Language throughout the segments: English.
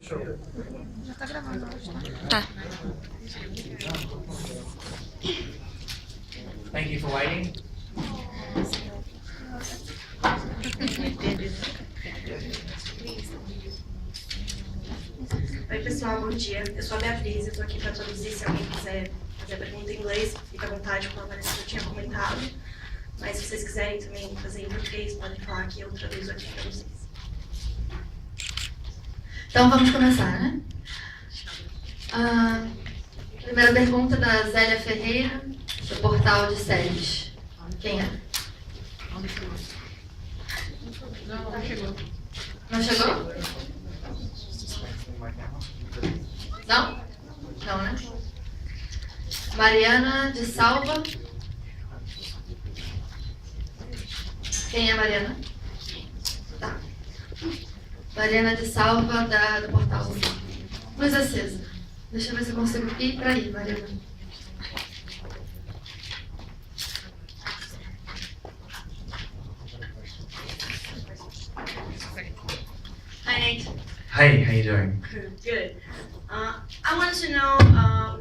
Já tá gravando hoje, tá? Tá. Thank you for waiting. Oi pessoal, bom dia. Eu sou a Beatriz, eu estou aqui para traduzir. Se alguém quiser fazer a pergunta em inglês, fica à vontade, como a Vanessa já tinha comentado. Mas se vocês quiserem também fazer em português, podem falar que eu traduzo aqui para vocês. Então vamos começar, né? Primeira pergunta da Zélia Ferreira, do portal de séries. Quem é? Não chegou. Não chegou? Não? Não, né? Mariana de Salva. Quem é Mariana? Tá. Mariana de Salva, do portal. Luz acesa. Deixa eu ver se eu consigo ir para aí, Mariana. Hi Nate. Hey, how you doing? Good. I wanted to know,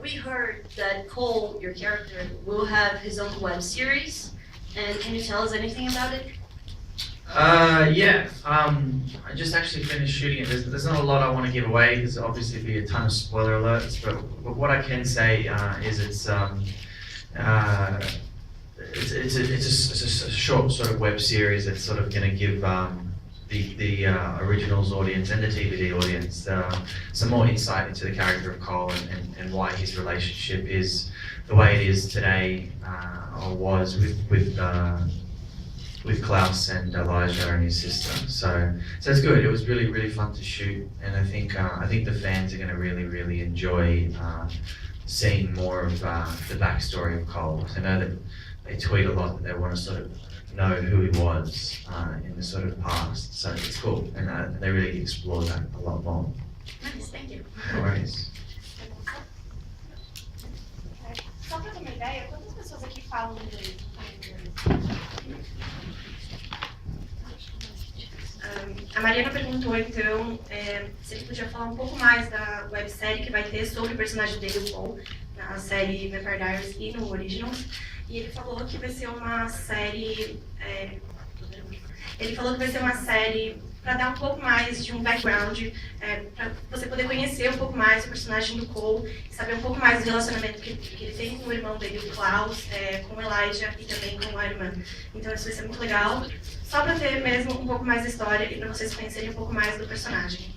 we heard that Cole, your character, will have his own web series. And can you tell us anything about it? Yeah. I just actually finished shooting it. There's not a lot I want to give away because obviously it'd be a ton of spoiler alerts. But what I can say is it's a short sort of web series that's sort of going to give the originals audience and the TVD audience some more insight into the character of Cole and why his relationship is the way it is today, or was with Klaus and Elijah and his sister. So it's good. It was really fun to shoot, and I think the fans are going to really enjoy seeing more of the backstory of Cole. I know that they tweet a lot that they want to sort of know who he was in the sort of past. So it's cool, and they really explore that a lot more. Nice, thank you. No worries. Só pra ter uma ideia, quantas pessoas aqui falam inglês? A Mariana perguntou, então, se ele podia falar um pouco mais da websérie que vai ter sobre o personagem dele, o Paul, na série Vampire Diaries e no Originals. E ele falou que vai ser uma série... para dar um pouco mais de um background, para você poder conhecer um pouco mais o personagem do Cole, saber um pouco mais do relacionamento que ele tem com o irmão dele, o Klaus, com o Elijah e também com a irmã. Então isso vai ser muito legal, só para ter mesmo um pouco mais de história e para vocês conhecerem um pouco mais do personagem.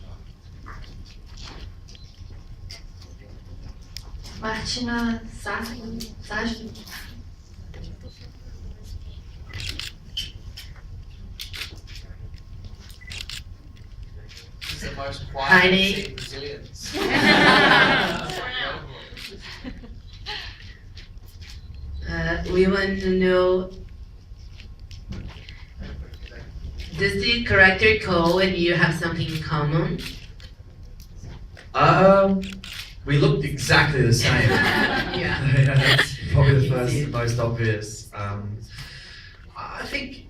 Martina Sargent. It's the most Hi, quiet Nate. in Brazilians. We want to know, does the character Cole and you have something in common? We looked exactly the same. Yeah. That's probably the first, most obvious. I think,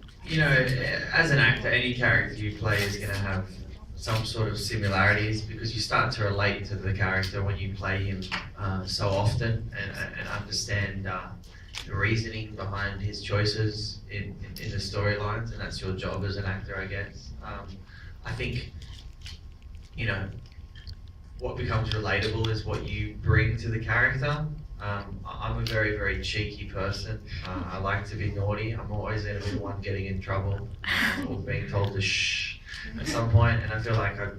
as an actor, any character you play is going to have some sort of similarities because you start to relate to the character when you play him so often and understand the reasoning behind his choices in the storylines, and that's your job as an actor, I guess. I think, what becomes relatable is what you bring to the character. I'm a very cheeky person. I like to be naughty. I'm always going to be the one getting in trouble or being told to shh at some point, and I feel like I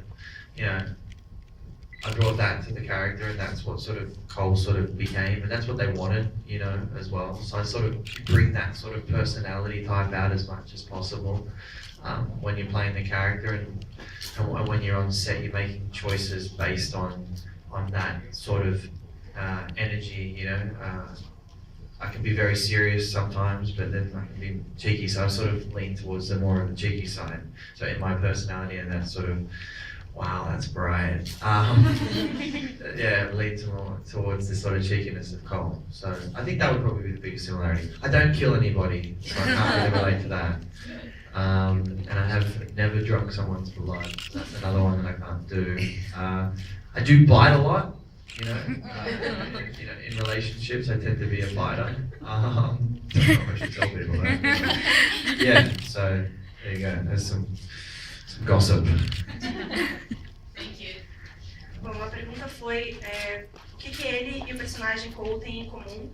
brought that to the character, and that's what sort of Cole sort of became, and that's what they wanted, as well. So I sort of bring that sort of personality type out as much as possible when you're playing the character, and when you're on set, you're making choices based on that sort of energy. I can be very serious sometimes, but then I can be cheeky, so I sort of lean towards the more of the cheeky side. So in my personality, and that sort of, wow, that's bright. Lean towards this sort of cheekiness of Cole. So I think that would probably be the biggest similarity. I don't kill anybody, so I can't really relate to that. And I have never drunk someone's blood. That's another one that I can't do. I do bite a lot, in relationships I tend to be a biter. I don't know if I should tell people that. Yeah, so there you go, there's some gossip. Thank you. Bom, a pergunta foi o que ele e o personagem Cole têm em comum.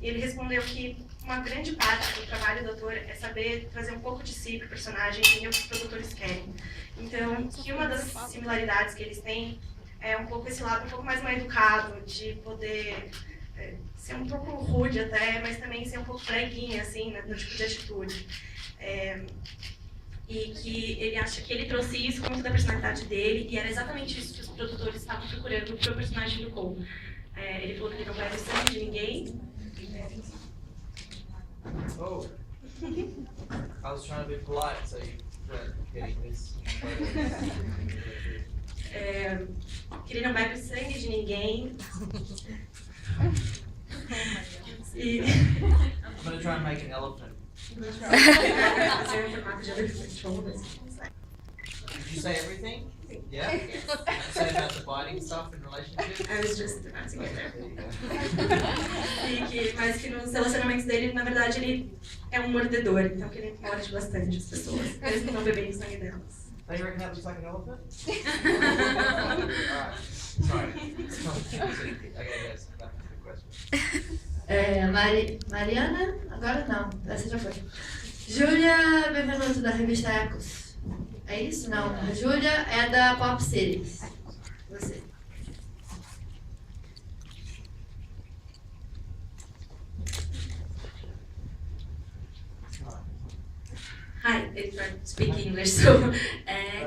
E ele respondeu que uma grande parte do trabalho do ator é saber trazer um pouco de si para o personagem e o que os produtores querem. Então, que uma das similaridades que eles têm é um pouco esse lado um pouco mais mal educado, de poder ser um pouco rude até, mas também ser um pouco breguinha, assim, no tipo de atitude. E que ele acha que ele trouxe isso muito da personalidade dele, e era exatamente isso que os produtores estavam procurando para o personagem do Cole. Ele falou que ele não vai ver sangue de ninguém. Oh. I was trying to be polite, so you weren't getting this. Que ele não bebe sangue de ninguém. E... I'm going to try and make an elephant. Did you say everything? Yeah? Say about the biting stuff in relationships? I was just about to get there. Mas que nos relacionamentos dele, na verdade, ele é um mordedor, então que ele morde bastante as pessoas, mesmo não bebendo sangue delas. Oh, you reckon that looks like an elephant? Alright, sorry. Okay, yes, back to the question. Mariana, agora não, essa já foi. Júlia Benvenuto, da revista Ecos. É isso? Não, a Júlia é da Pop Series. Você. Hi, I try to speak English. So,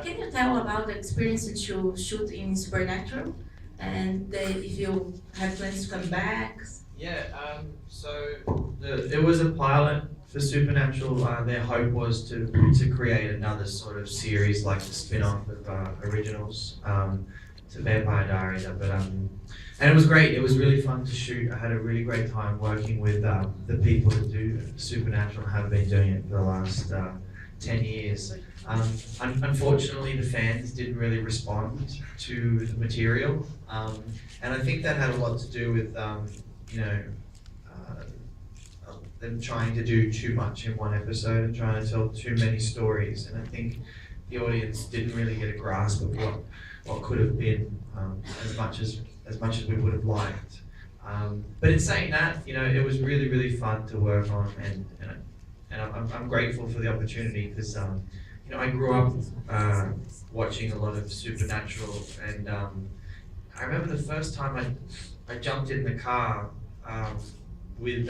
can you tell about the experience that you shoot in Supernatural, and if you have plans to come back? Yeah, It was a pilot for Supernatural. Their hope was to create another sort of series like the spin-off of Originals to Vampire Diaries. And it was great. It was really fun to shoot. I had a really great time working with the people that do Supernatural and have been doing it for the last 10 years. Unfortunately, the fans didn't really respond to the material. And I think that had a lot to do with them trying to do too much in one episode and trying to tell too many stories. And I think the audience didn't really get a grasp of what could have been as much as we would have liked. But in saying that, it was really, really fun to work on, and I'm grateful for the opportunity because I grew up watching a lot of Supernatural, and I remember the first time I jumped in the car with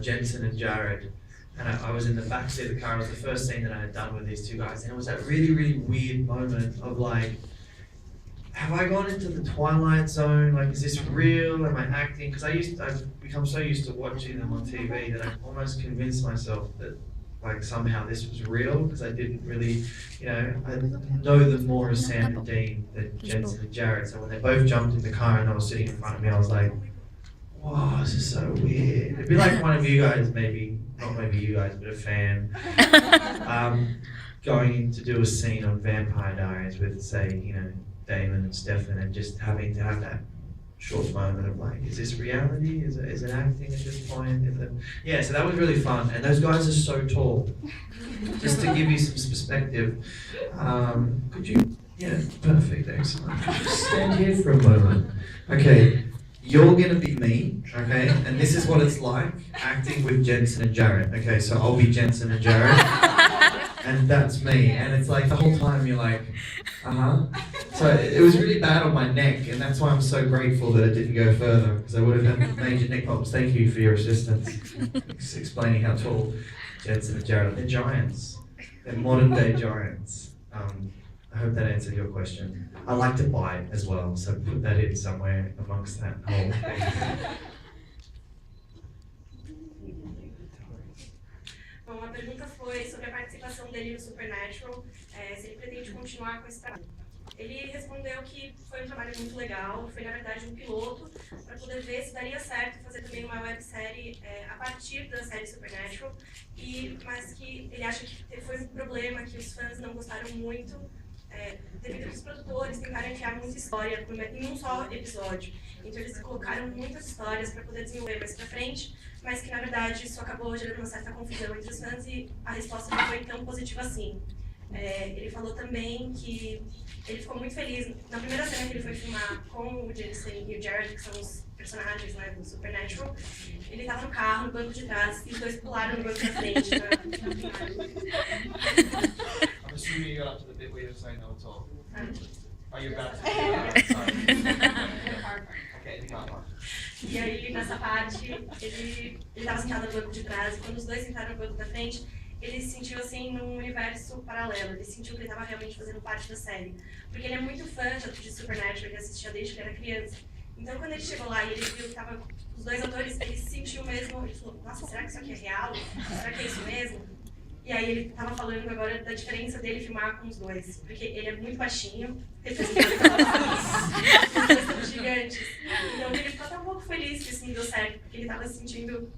Jensen and Jared, and I was in the back seat of the car. It was the first scene that I had done with these two guys, and it was that really, really weird moment of like, have I gone into the Twilight Zone? Like, is this real? Am I acting? Because I've become so used to watching them on TV that I almost convinced myself that like somehow this was real, because I didn't really, I know them more as Sam and Dean than Jensen and Jared. So when they both jumped in the car and they were sitting in front of me, I was like, wow, this is so weird. It'd be like one of you guys, not maybe you guys, but a fan, going in to do a scene on Vampire Diaries with, say, Damon and Stefan, and just having to have that short moment of like, is this reality? Is it acting at this point? Yeah, so that was really fun. And those guys are so tall. Just to give you some perspective, could you, yeah, perfect, excellent. Just stand here for a moment. Okay, you're gonna be me, okay? And this is what it's like acting with Jensen and Jared. Okay, so I'll be Jensen and Jared. And that's me. And it's like the whole time you're like, So it was really bad on my neck, and that's why I'm so grateful that I didn't go further, because I would have had major neck problems. Thank you for your assistance, explaining how tall Jensen and Jared are. They're giants. They're modern day giants. I hope that answered your question. I like to bite as well, so put that in somewhere amongst that whole thing. Bom, a pergunta foi sobre a participação dele no Supernatural, se ele pretende continuar com esse trabalho. Ele respondeu que foi um trabalho muito legal, foi na verdade um piloto para poder ver se daria certo fazer também uma websérie a partir da série Supernatural, mas que ele acha que foi um problema, que os fãs não gostaram muito, devido aos produtores tentarem enfiar muita história em um só episódio. Então eles colocaram muitas histórias para poder desenvolver mais pra frente, mas que na verdade isso acabou gerando uma certa confusão entre os fãs e a resposta não foi tão positiva assim. Ele falou também que ele ficou muito feliz na primeira cena que ele foi filmar com o Jason e o Jared, que são os personagens, né, do Supernatural. Ele estava no carro, no banco de trás, e os dois pularam no banco da frente na filmagem. I'm assuming you got up to the bit where you're saying no at all. Are you about to? Okay, the car part. E aí, nessa parte, ele estava sentado no banco de trás, e quando os dois sentaram no banco da frente, ele se sentiu assim num universo paralelo, ele sentiu que ele estava realmente fazendo parte da série. Porque ele é muito fã de Supernatural, ele assistia desde que era criança. Então quando ele chegou lá e ele viu que estavam os dois atores, ele se sentiu mesmo, ele falou, nossa, será que isso aqui é real? Será que é isso mesmo? E aí ele estava falando agora da diferença dele filmar com os dois, porque ele é muito baixinho, ele fez os dois são gigantes. Então ele ficou até um pouco feliz que isso não deu certo, porque ele estava se sentindo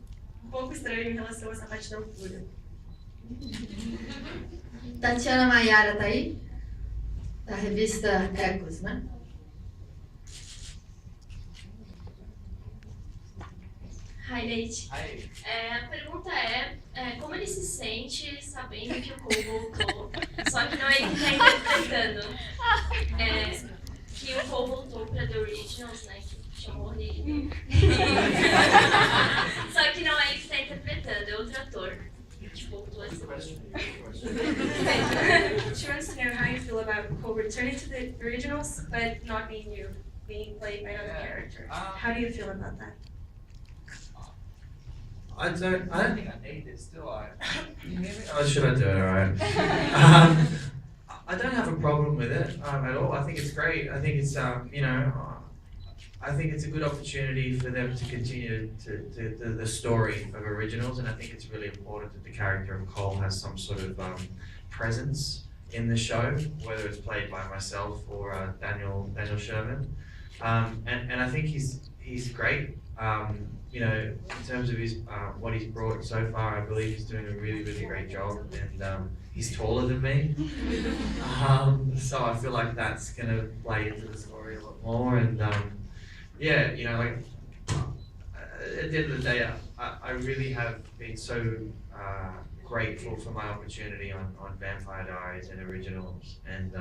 um pouco estranho em relação a essa parte da altura. Tatiana Maiara tá aí? Da revista Ecos, né? Hi, Nate. Hi. A pergunta é como ele se sente sabendo que o Cole voltou, só que não é ele que está interpretando. Que o Cole voltou para The Originals, né, que chamou ele. Só que não é ele que está interpretando, é outro ator. Tipo, voltou assim. She wants to know how you feel about Cole returning to the originals, but not being you, being played by another character. How do you feel about that? I don't think I need this, do I? Can you hear me? Oh, should I do it? All right. I don't have a problem with it at all. I think it's great. I think it's I think it's a good opportunity for them to continue to the story of originals, and I think it's really important that the character of Cole has some sort of presence in the show, whether it's played by myself or Daniel Sherman. And I think he's great. In terms of his what he's brought so far, I believe he's doing a really great job, and he's taller than me, so I feel like that's going to play into the story a lot more. And at the end of the day, I really have been so grateful for my opportunity on Vampire Diaries and Originals, and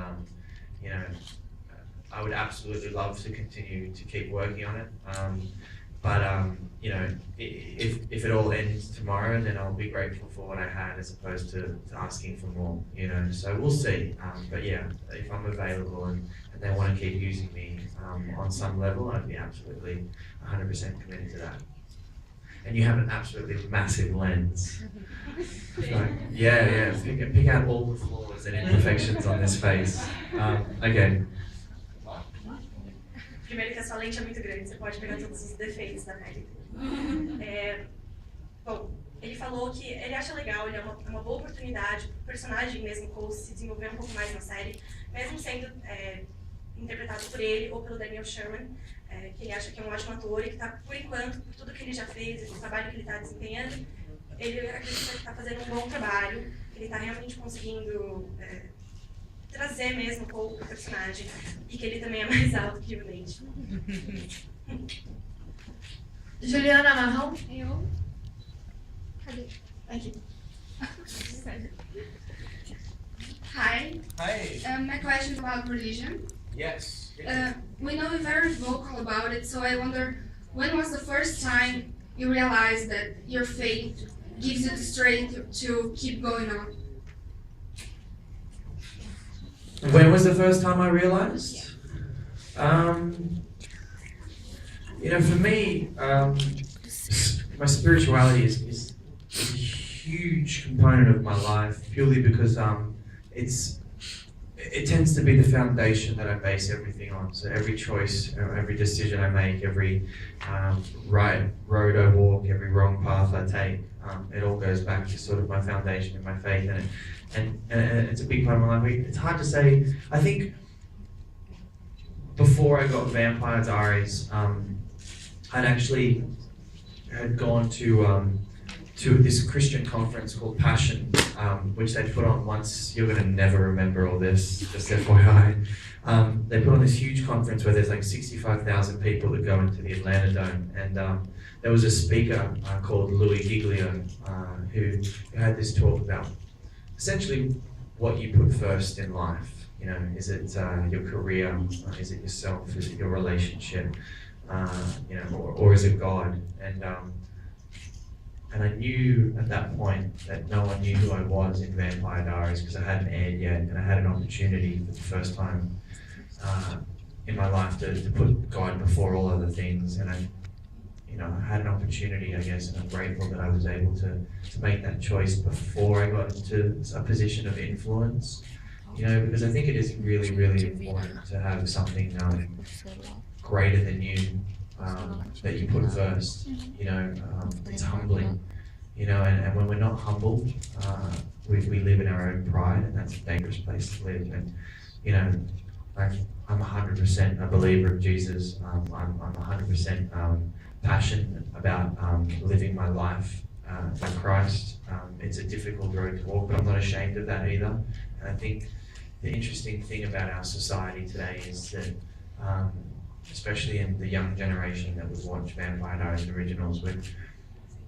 I would absolutely love to continue to keep working on it. But if it all ends tomorrow, then I'll be grateful for what I had as opposed to asking for more. So we'll see. But yeah, if I'm available and they want to keep using me on some level, I'd be absolutely 100% committed to that. And you have an absolutely massive lens. Yeah. Pick out all the flaws and imperfections on this face. Okay. Primeiro que a sua lente é muito grande, você pode pegar todos os defeitos da pele. Bom, ele falou que ele acha legal, ele é uma boa oportunidade para o personagem mesmo, Cole, se desenvolver um pouco mais na série, mesmo sendo interpretado por ele ou pelo Daniel Sherman, que ele acha que é um ótimo ator e que está, por enquanto, por tudo que ele já fez, o trabalho que ele está desempenhando, ele acredita que está fazendo um bom trabalho, que ele está realmente conseguindo trazer mesmo o personagem e que ele também é mais alto que o Nate. Juliana Marrão? Eu? Cadê? Aqui. Hi. Hey. My question is about religion. Yes. We know you're very vocal about it, so I wonder, when was the first time you realized that your faith gives you the strength to keep going on? When was the first time I realized? For me, my spirituality is a huge component of my life, purely because it tends to be the foundation that I base everything on. So every choice, every decision I make, every right road I walk, every wrong path I take, it all goes back to sort of my foundation and my faith, and it's a big part of my life. It's hard to say. I think before I got Vampire Diaries, I'd actually had gone to this Christian conference called Passion, which they put on once. You're gonna never remember all this, just FYI. They put on this huge conference where there's like 65,000 people that go into the Atlanta Dome, and there was a speaker called Louis Giglio who had this talk about essentially what you put first in life. You know, is it your career? Is it yourself? Is it your relationship? You know, or is it God? And I knew at that point that no one knew who I was in Vampire Diaries because I hadn't aired yet, and I had an opportunity for the first time in my life to put God before all other things. And I had an opportunity, I guess, and I'm grateful that I was able to make that choice before I got into a position of influence. You know, because I think it is really, really important to have something greater than you that you put first. You know, it's humbling. You know, and when we're not humble, we live in our own pride, and that's a dangerous place to live. And you know, I'm 100% a believer of Jesus. I'm 100% passionate about living my life for Christ. It's a difficult road to walk, but I'm not ashamed of that either. And I think the interesting thing about our society today is that, especially in the young generation that would watch Vampire Diaries originals,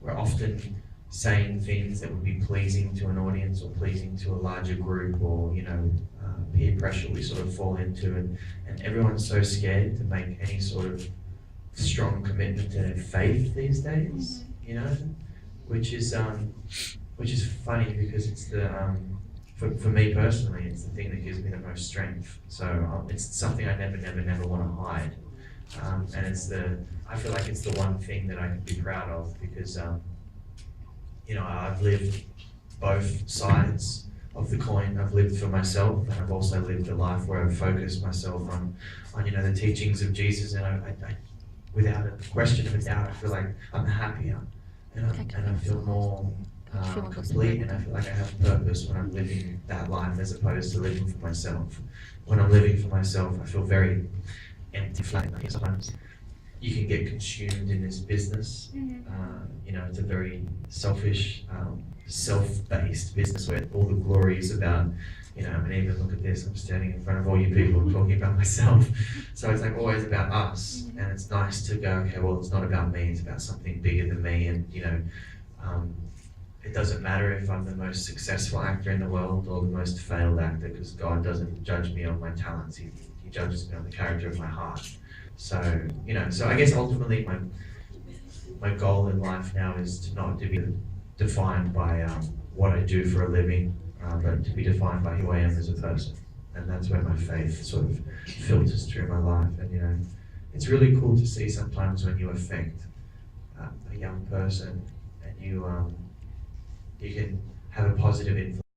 we're often saying things that would be pleasing to an audience or pleasing to a larger group, or peer pressure we sort of fall into, and everyone's so scared to make any sort of strong commitment to their faith these days, you know, which is funny because it's the for me personally, it's the thing that gives me the most strength. So it's something I never want to hide, and I feel like it's the one thing that I can be proud of because I've lived both sides of the coin. I've lived for myself, and I've also lived a life where I've focused myself on the teachings of Jesus, and I without a question of a doubt, I feel like I'm happier, and I feel more complete, and I feel like I have purpose when I'm living that life as opposed to living for myself. When I'm living for myself, I feel very empty, flat. Sometimes you can get consumed in this business. It's a very selfish, self-based business where all the glory is about, and even look at this, I'm standing in front of all you people talking about myself. So it's like always about us, and it's nice to go, okay, well, it's not about me, it's about something bigger than me, and it doesn't matter if I'm the most successful actor in the world or the most failed actor, because God doesn't judge me on my talents, he judges me on the character of my heart. So, so I guess ultimately my goal in life now is to not to be defined by what I do for a living, but to be defined by who I am as a person. And that's where my faith sort of filters through my life. And it's really cool to see sometimes when you affect a young person and you can have a positive influence